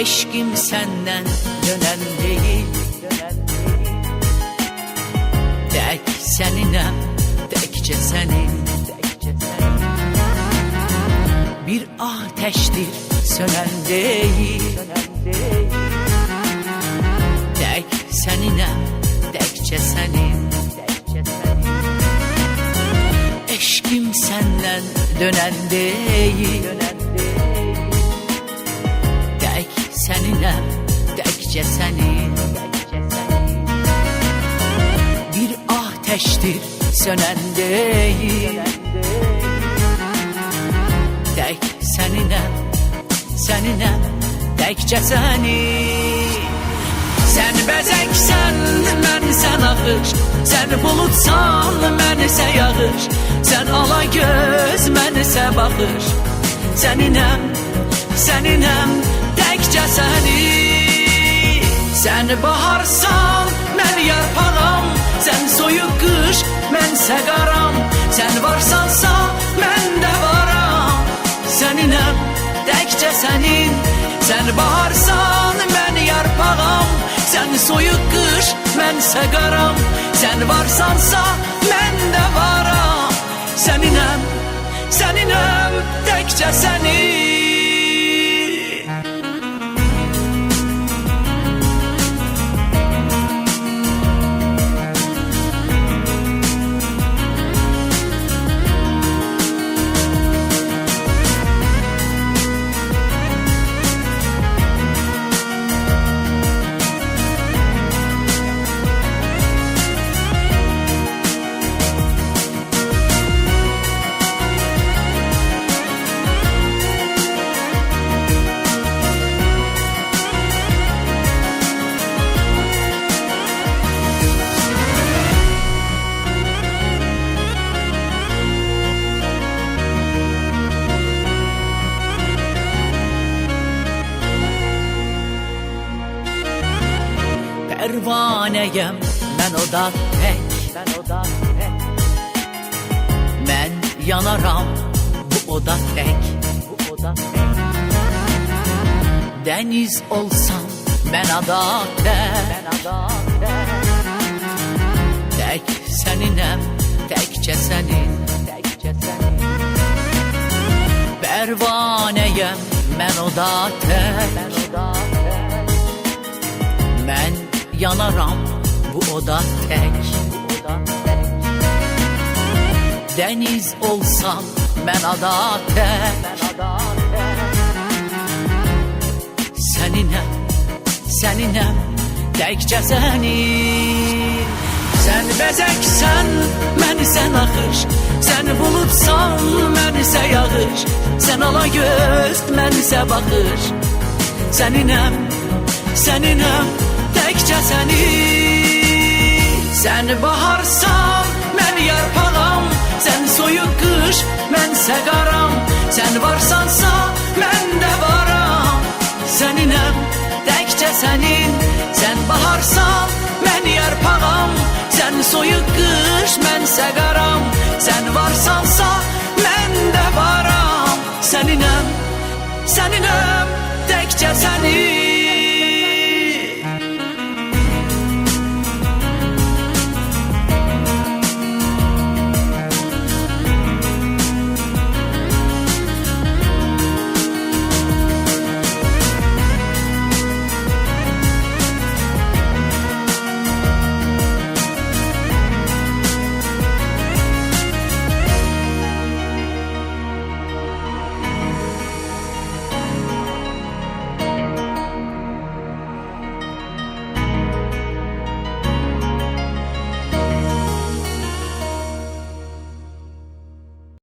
Eşkim senden dönen değil, tek seninem, tekçe senin. Bir ateştir sönen değil, tek seninem, tekçe senin. Eşkim senden dönen değil, tek seninem, tekçe senin. Bir ateştir sönen değil, tek seninem, seninem, tekçe senin. Sen bezeksen, mənsə axış, sen bulutsan, mənsə yağış. Sen ala göz, mənsə baxış, seninəm, seninəm, təkcə sənin. Sen baharsan, mən yarpağam, sen soyuq qış, mənsə qaram. Sen varsansa, mən də varam, seninəm, təkcə sənin. Sen baharsan, mən yarpağam, sen soyuq qış, mənsə qaram. Sen varsansa, mən də varam, seninəm, seninəm, təkcə sənin. Pervaneyem mən o da tek, mən yanaram bu oda tek. Deniz olsam mən ada tek, tek seninəm, tekçe senin. Pervaneyem mən o da tek, mən yanaram bu oda tek. Deniz olsam ben ada tek, seninem, seninem, tekçe senin. Sen bezeksen, mənsə axış, sen bulutsan, mənsə yağış. Sen ala göz, mənsə baxış, seninem, seninem, tekçe senin. Sen baharsan, mən yarpağam, sen soyuq qış, mənsə qaram. Sen varsansa, mən də varam, seninəm, təkcə sənin. Sen baharsan, mən yarpağam, sen soyuq qış, mənsə qaram. Sen varsansa,